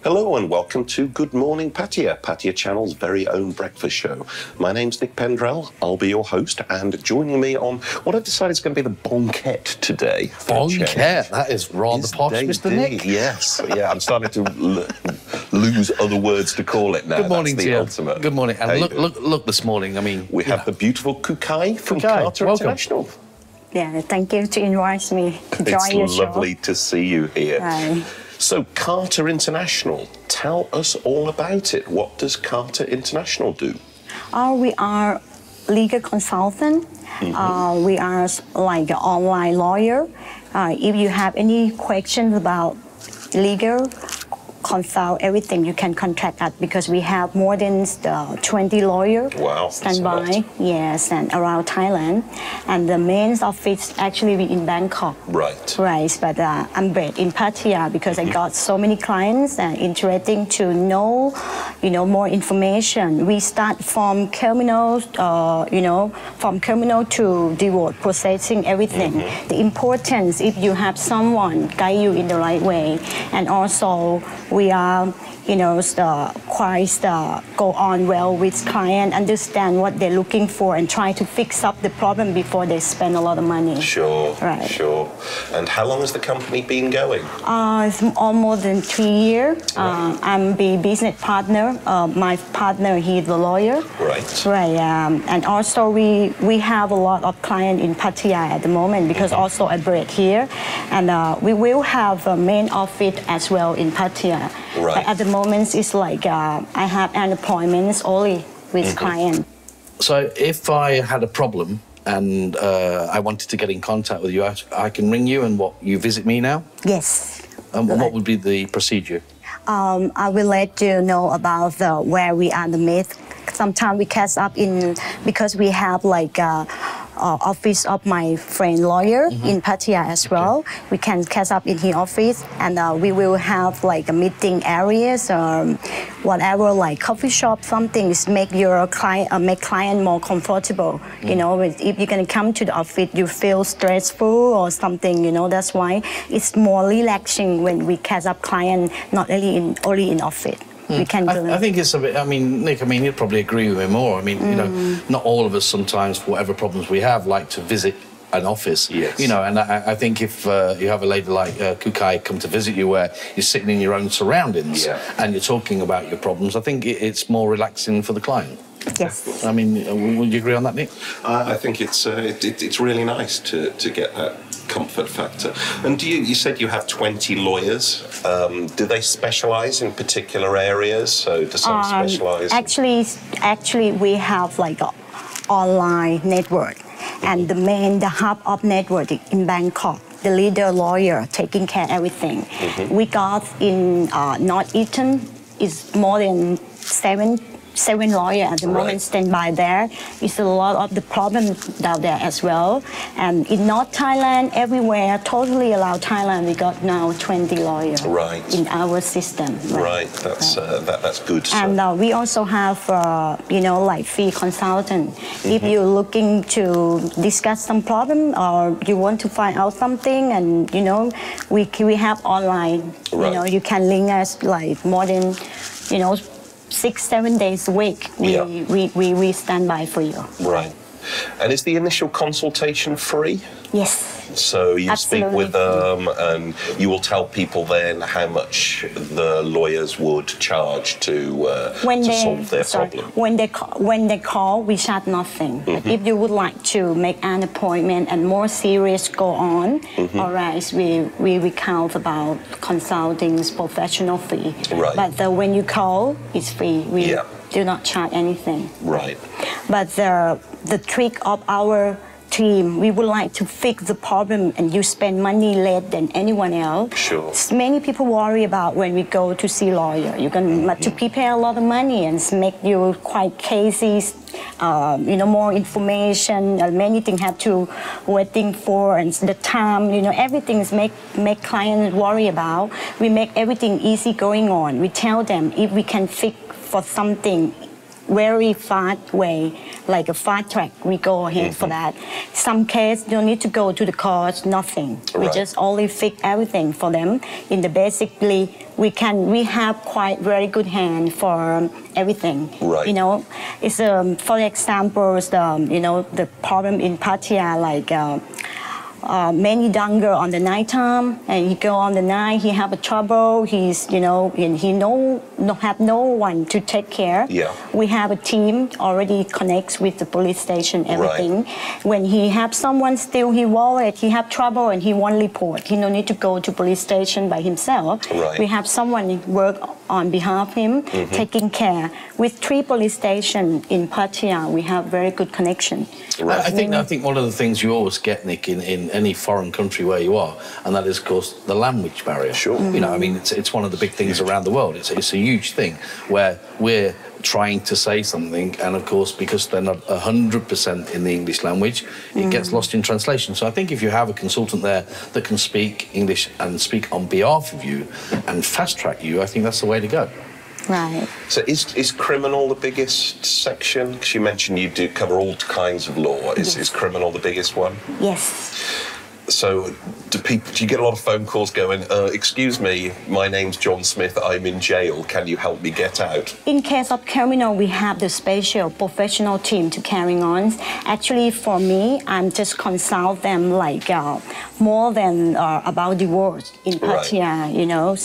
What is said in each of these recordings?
Hello and welcome to Good Morning Pattaya, Pattaya Channel's very own breakfast show. My name's Nick Pendrell, I'll be your host, and joining me on what I've decided is going to be the bonquette today. Bonquette? That is rather posh, Mr. Nick. Yes, yeah, I'm starting to lose other words to call it now. Good morning to you. Ultimate. Good morning. And look this morning, I mean... We have the beautiful Kookai from Carter International. Yeah, thank you to invite me to join your show. It's lovely to see you here. Hi. So, Carter International, tell us all about it. What does Carter International do? We are legal consultant. We are like an online lawyer. If you have any questions about legal, consult everything, you can contact us because we have more than 20 lawyers standby, yes, and around Thailand. And the main office actually we in Bangkok. Right. Right, but I'm based in Pattaya because I got so many clients and interesting to know, more information. We start from criminal, from criminal to divorce processing, everything. The importance if you have someone guide you in the right way, and also we are, quite go on well with client, understand what they're looking for, and try to fix up the problem before they spend a lot of money. Sure, right. Sure. And how long has the company been going? It's almost 3 years. Right. I'm the business partner. My partner, he's the lawyer. Right. Right. And also we have a lot of clients in Pattaya at the moment because also I bred here, and we will have a main office as well in Pattaya. Right. But at the moment, it's like I have an appointment only with clients. So if I had a problem and I wanted to get in contact with you, I can ring you and you visit me now? Yes. And what would be the procedure? I will let you know about where we are the myth. Sometimes we catch up because we have like office of my friend lawyer in Pattaya as well. We can catch up in his office, and we will have like a meeting areas or whatever, like coffee shop, something is make your client more comfortable. If you're gonna come to the office, you feel stressful or something. That's why it's more relaxing when we catch up client, not only in office. We can do I think it's a bit, Nick, you'd probably agree with me more. Not all of us sometimes, for whatever problems we have, like to visit an office. Yes. And I think if you have a lady like Kookai come to visit you where you're sitting in your own surroundings and you're talking about your problems, I think it's more relaxing for the client. Yes. Would you agree on that, Nick? I think it's really nice to get that comfort factor. And you said you have 20 lawyers. Do they specialise in particular areas? So do some specialise? Actually, we have like an online network, and the hub of network in Bangkok. The leader lawyer taking care of everything. We got in Northeastern is more than seven lawyers at the moment standby there. It's a lot of the problems down there as well. And in North Thailand, everywhere, totally allowed Thailand, we got now 20 lawyers in our system. Right, that's good. And we also have, like fee consultant. If you're looking to discuss some problem or you want to find out something, and we have online. You can link us like more than 6-7 days a week, we stand by for you. Right. And is the initial consultation free? Yes. So you speak with them and you will tell people then how much the lawyers would charge to solve their problem? When they call, we charge nothing. But if you would like to make an appointment and more serious go on, all right, we count about consulting's professional fee. Right. But when you call, it's free. We do not charge anything. Right. But the trick of our team, we would like to fix the problem, and you spend money less than anyone else. Sure. Many people worry about when we go to see lawyer. You're going to prepare a lot of money and make you quite cases, more information. Many things have to waiting for, and the time. Everything is make clients worry about. We make everything easy going on. We tell them if we can fix for something very fast way, like a fast track. We go ahead for that. Some case, you don't need to go to the court, nothing. We just only fix everything for them. In the basically, we have quite very good hand for everything. Right. You know, it's for example, the problem in Pattaya, like many young girl on the night time, and he go on the night, he have a trouble, he's, and he have no one to take care. Yeah. We have a team already connects with the police station, everything. When he have someone steal his wallet, he have trouble and he won't report. He no need to go to police station by himself. We have someone work on behalf of him, taking care. With 3 police stations in Pattaya, we have very good connection. I think one of the things you always get, Nick, in any foreign country where you are, and that is, of course, the language barrier. Sure. You know, I mean, it's one of the big things around the world. It's a huge thing where we're trying to say something, and of course, because they're not 100% in the English language, it gets lost in translation. So I think if you have a consultant there that can speak English and speak on behalf of you and fast track you, I think that's the way to go. Right. So is criminal the biggest section? Because you mentioned you do cover all kinds of law. Is criminal the biggest one? Yes. So do you get a lot of phone calls going, excuse me, my name's John Smith, I'm in jail, can you help me get out? In case of criminal, we have the special professional team to carry on. Actually, for me, I'm just consult them like more than about divorce in Pattaya,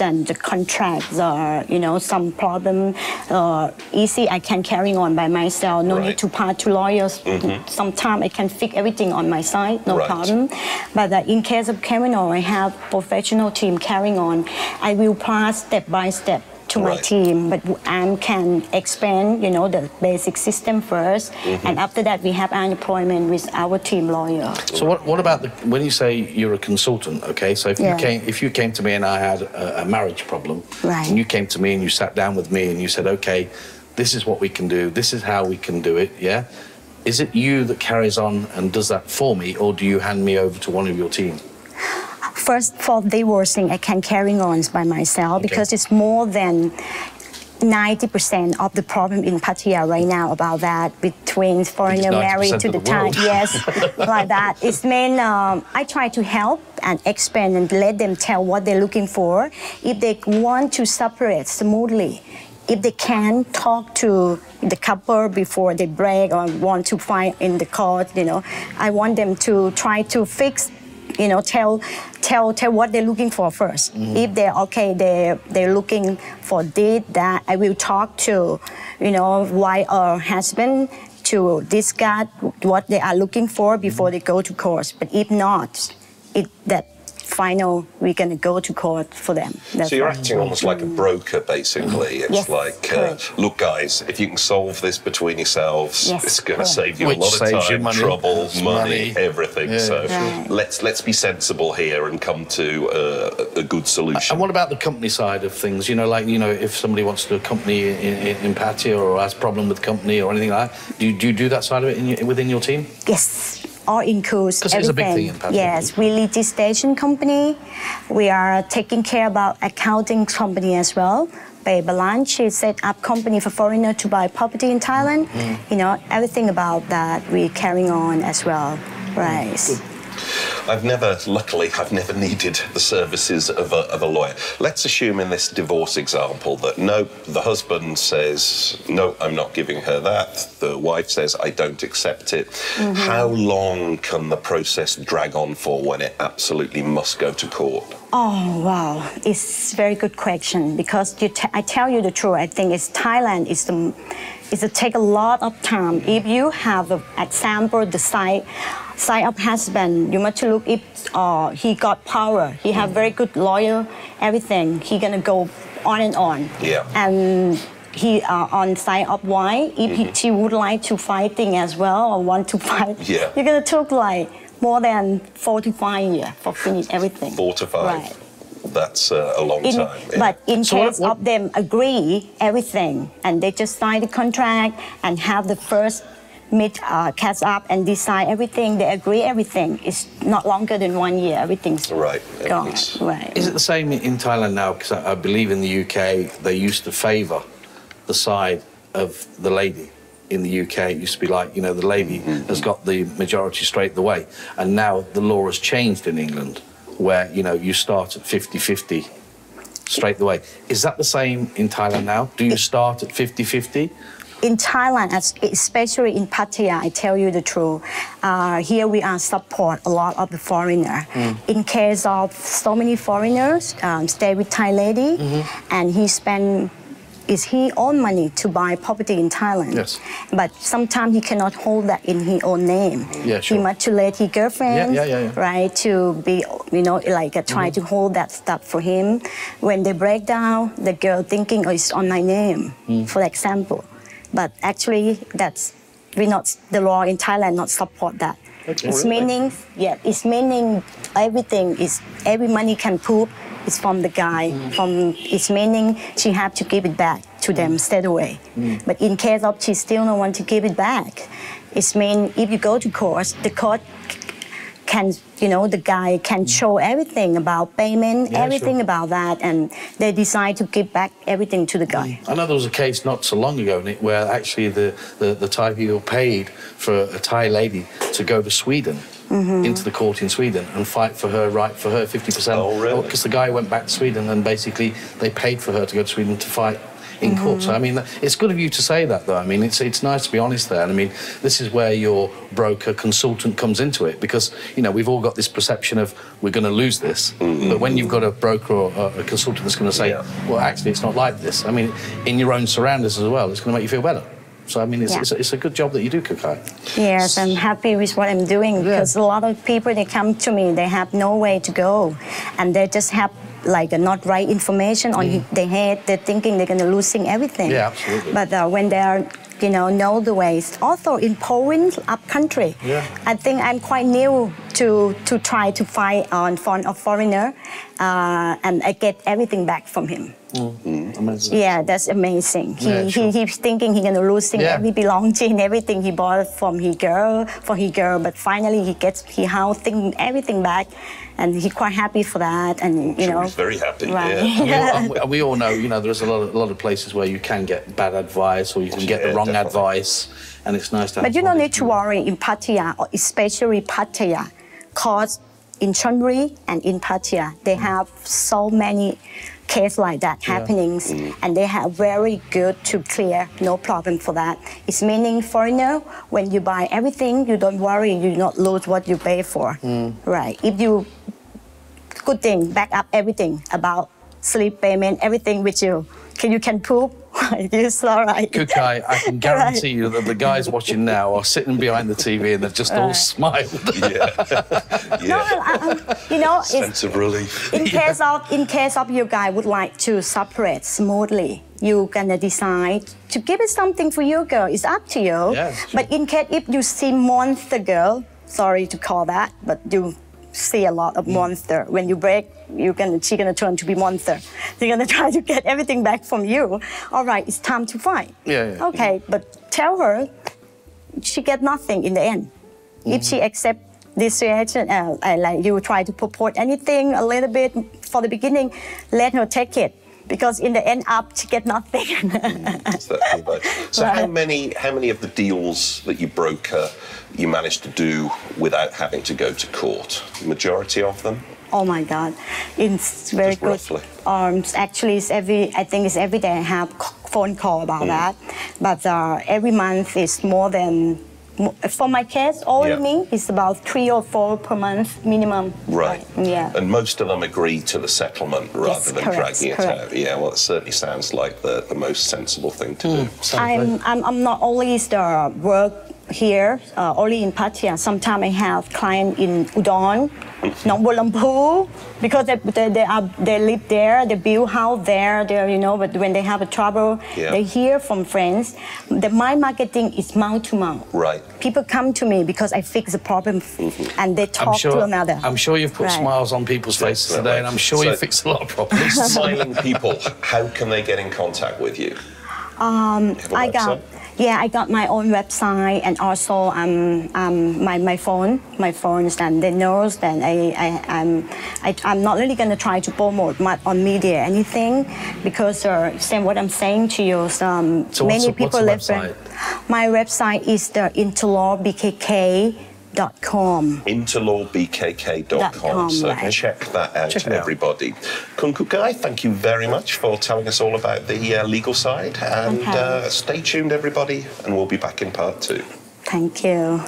and the contracts or, some problem easy I can carry on by myself, no need to pass to lawyers. Sometimes I can fix everything on my side, no problem. But in case of criminal, I have professional team carrying on. I will pass step by step to my team, but I can expand, the basic system first, and after that we have unemployment with our team lawyer. So what about when you say you're a consultant? Okay, so if you came to me and I had a marriage problem, and you came to me and you sat down with me and you said, okay, this is what we can do, this is how we can do it, yeah. Is it you that carries on and does that for me, or do you hand me over to one of your team? First, for divorcing, I can carry on by myself because it's more than 90% of the problem in Pattaya right now about that, between foreigner married to the time. Yes, like that. It's mean I try to help and expand and let them tell what they're looking for. If they want to separate smoothly, if they can talk to the couple before they break or want to fight in the court, I want them to try to fix, tell what they're looking for first. If they're okay, they're looking for this, that, I will talk to, wife or husband to discuss what they are looking for before they go to court. But if not, final, we're going to go to court for them. That's so you're acting almost like a broker, basically. It's like, look, guys, if you can solve this between yourselves, it's going to save you a lot of time, trouble, money, everything. So let's be sensible here and come to a good solution. And what about the company side of things? If somebody wants to do a company in Pattaya or has a problem with the company or anything like that, do you do that side of it within your team? Yes. All includes everything. It's a big thing in Pattaya. Yes, we registration company. We are taking care about accounting company as well. Pay balance sheet, set up company for foreigner to buy property in Thailand. Everything about that we carrying on as well. Right. Good. Luckily, I've never needed the services of a lawyer. Let's assume in this divorce example that no, the husband says, no, I'm not giving her that. The wife says, I don't accept it. How long can the process drag on for when it absolutely must go to court? Oh, wow. It's a very good question because I tell you the truth. I think Thailand is to take a lot of time. If you have an example, the side of husband, you must look if he got power, he have very good lawyer, everything. He gonna go on and on. Yeah. And he on side of wife, if she would like to fighting as well or want to fight, you're gonna take like more than 4 to 5 years for finish everything. 4 to 5. Right. That's a long time. But in case of them agree everything and they just sign the contract and have the first catch up and decide everything, they agree everything. It's not longer than 1 year. Everything's gone. Right. Is it the same in Thailand now? Because I believe in the UK they used to favour the side of the lady. in the UK, it used to be like, you know, the lady has got the majority straight away. And now the law has changed in England, where, you know, you start at 50-50 straight away. Is that the same in Thailand now? Do you start at 50-50? In Thailand, especially in Pattaya, I tell you the truth, here we are support a lot of the foreigner. In case of so many foreigners stay with Thai lady, and he spend his own money to buy property in Thailand. Yes. But sometimes he cannot hold that in his own name. Yeah, sure. He must to let his girlfriend, right, to be, you know, like try to hold that stuff for him. When they break down, the girl thinking, oh, it's on my name, for example. But actually, the law in Thailand not support that. It's meaning, it's meaning every money can prove it's from the guy. It's meaning she have to give it back to them straight away. But in case of she still don't want to give it back, it's mean if you go to court, the court can, you know, the guy can show everything about payment, everything about that, and they decide to give back everything to the guy. I know there was a case not so long ago, Nick, where actually the Thai people paid for a Thai lady to go to Sweden, into the court in Sweden, and fight for her right, for her 50%. Oh, really? Because the guy went back to Sweden and basically they paid for her to go to Sweden to fight in court. So, I mean, it's good of you to say that, though. I mean, it's nice to be honest there. And, I mean, this is where your broker consultant comes into it, because, you know, we've all got this perception of we're going to lose this. But when you've got a broker or a consultant that's going to say, well, actually, it's not like this. I mean, in your own surroundings as well, it's going to make you feel better. So, I mean, it's a good job that you do, Kookai. Yes, I'm happy with what I'm doing, because a lot of people, they come to me, they have no way to go, and they just have like not right information on their head. They're thinking they're going to losing everything. Yeah, absolutely. But when they are, you know the ways. Also in Poland, up country, I think I'm quite new to try to fight on front of foreigner, and I get everything back from him. Amazing. Yeah, that's amazing. He's thinking he's gonna losing every belonging, everything he bought from his girl, but finally he gets his house, everything back, and he's quite happy for that. And you know, he's very happy. And we all know, you know, there's a lot of places where you can get bad advice, or you can get the wrong advice, and it's nice to have. But you don't need to worry in Pattaya, or especially Pattaya, cause in Chonburi and in Pattaya, they have so many cases like that happening, and they have very good to clear, no problem for that. It's meaning foreigner, when you buy everything, you don't worry, you not lose what you pay for, right? If you, good thing, back up everything about sleep payment, everything with you. You can prove it's all right. Kookai, I can guarantee you that the guys watching now are sitting behind the TV and they've just all smiled. No, you know, sense of relief. In case of your guy would like to separate smoothly, you gonna decide to give it something for your girl. It's up to you. But in case if you see monster girl, sorry to call that, but you see a lot of monster. When you break, she's gonna turn to be monster. They're gonna try to get everything back from you. All right, it's time to fight. Okay, but tell her she get nothing in the end. If she accept this reaction, like you try to purport anything a little bit for the beginning, let her take it. Because in the end up, she get nothing. So how many of the deals that you broker you managed to do without having to go to court? Majority of them? Oh my God, it's very good. Actually, I think it's every day I have phone call about that. But every month is more than. For my case, only me, it's about 3 or 4 per month minimum. Right. And most of them agree to the settlement rather than dragging it out. Yeah, well, it certainly sounds like the most sensible thing to do. I'm not always the work here, only in Pattaya. Sometimes I have clients in Udon, Nong Bolampu, because they live there, they build house there, you know, but when they have a trouble, they hear from friends. My marketing is mouth to mouth. Right. People come to me because I fix the problem and they talk to another. I'm sure you've put smiles on people's faces today, and I'm sure you fixed a lot of problems. Smiling people, how can they get in contact with you? Yeah, I got my own website and also my phone. My phones and they know that I'm not really going to try to promote much on media anything because same what I'm saying to you. Many people live. My website is the interlawbkk.com. interlawbkk.com. So right. check that out, everybody. Kun Kookai, thank you very much for telling us all about the legal side. And stay tuned, everybody, and we'll be back in part 2. Thank you.